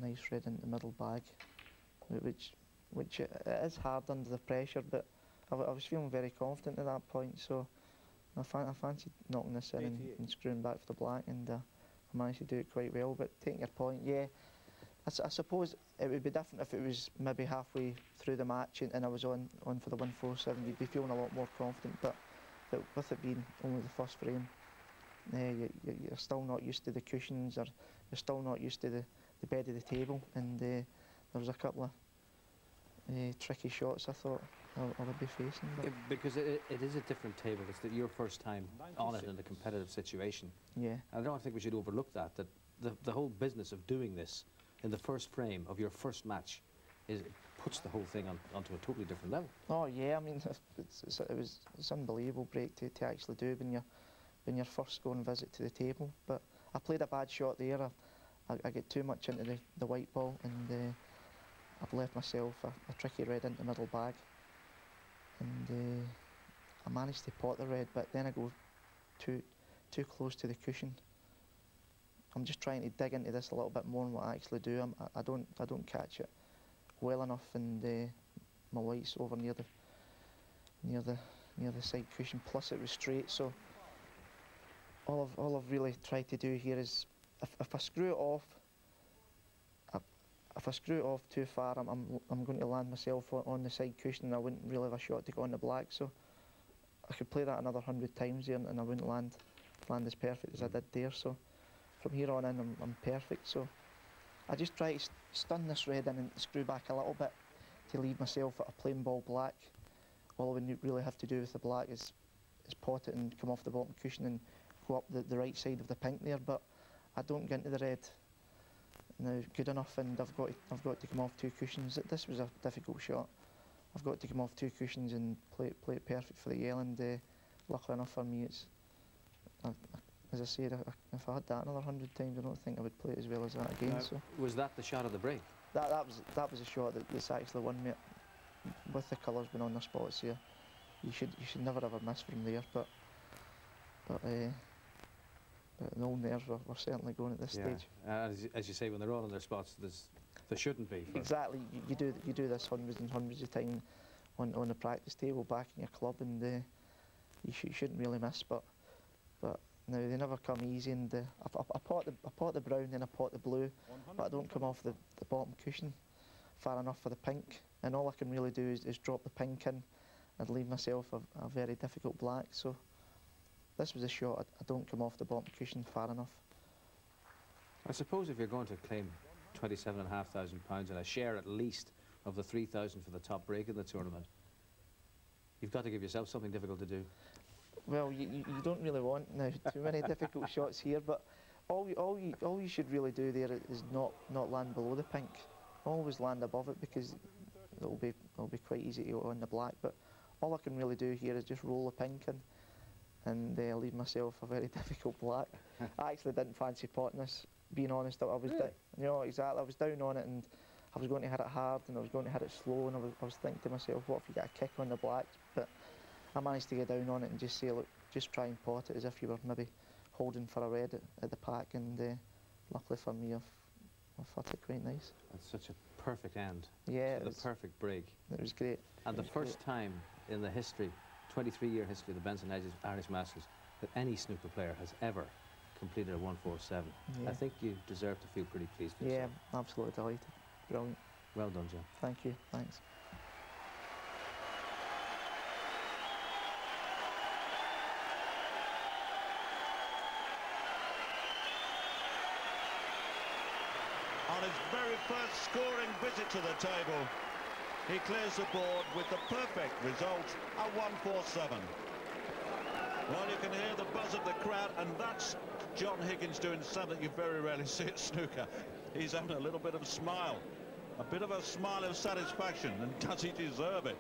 nice red into the middle bag, which it is hard under the pressure, but I was feeling very confident at that point, so I fancied knocking this in and screwing back for the black, and I managed to do it quite well. But taking your point, yeah, I suppose it would be different if it was maybe halfway through the match and I was on for the 147. You'd be feeling a lot more confident, but with it being only the first frame, you're still not used to the cushions, or you're still not used to the bed of the table, and there was a couple of tricky shots I thought I would be facing. Because it is a different table. It's your first time on it in a competitive situation. Yeah. I don't think we should overlook that the whole business of doing this in the first frame of your first match puts the whole thing onto a totally different level. Oh yeah, I mean it's unbelievable break to actually do when you're first going visit to the table. But I played a bad shot there. I get too much into the white ball, and I've left myself a tricky red into the middle bag, and I managed to pot the red, but then I go too close to the cushion. I'm just trying to dig into this a little bit more than what I actually do. I don't catch it well enough, and my white's over near the side cushion. Plus it was straight, so all I've really tried to do here is if I screw it off, if I screw it off too far, I'm going to land myself on the side cushion, and I wouldn't really have a shot to go on the black. So I could play that another 100 times there, and I wouldn't land as perfect as I did there. So from here on in, I'm perfect. So I just try to stun this red in and screw back a little bit to leave myself at a plain ball black. All I would really have to do with the black is pot it and come off the bottom cushion and go up the right side of the pink there. But I don't get into the red now good enough, and I've got to come off two cushions. This was a difficult shot. I've got to come off two cushions and play it perfect for the yellow, and luckily enough for me, as I said, if I had that another 100 times, I don't think I would play it as well as that again. So was that the shot of the break? That was a shot that's actually won me. With the colours being on their spots here, you should never ever miss from there. But no nerves were certainly going at this stage. As you say, when they're all on their spots, there shouldn't be. Exactly. You do this hundreds and hundreds of times on the practice table back in your club, and you shouldn't really miss. But now they never come easy, and I pot the brown, then I pot the blue, but I don't come off the bottom cushion far enough for the pink, and all I can really do is drop the pink in and leave myself a very difficult black. So this was a shot. I don't come off the bottom cushion far enough. I suppose if you're going to claim £27,500 and a share at least of the 3,000 for the top break in the tournament, you've got to give yourself something difficult to do. Well, you don't really want now too many difficult shots here, but all you should really do there is not land below the pink. Always land above it, because it'll be quite easy to go on the black. But all I can really do here is just roll the pink in and leave myself a very difficult black. I actually didn't fancy potting this, being honest. I was exactly. I was down on it, and I was going to hit it hard, and I was going to hit it slow, and I was thinking to myself, what if you get a kick on the black? But I managed to get down on it and just say, look, just try and pot it as if you were maybe holding for a red at the pack, and luckily for me, I've hit it quite nice. That's such a perfect end. Yeah, the perfect break. It was great. And the first time in the history, 23-year history of the Benson Irish Masters, that any snooker player has ever completed a 147. Yeah. I think you deserve to feel pretty pleased with yourself. Yeah, absolutely delighted. Brilliant. Well done, John. Thank you. Thanks. On his very first scoring visit to the table, he clears the board with the perfect result, a 147. Well, you can hear the buzz of the crowd, and that's John Higgins doing something you very rarely see at snooker. He's having a little bit of a smile of satisfaction, and does he deserve it?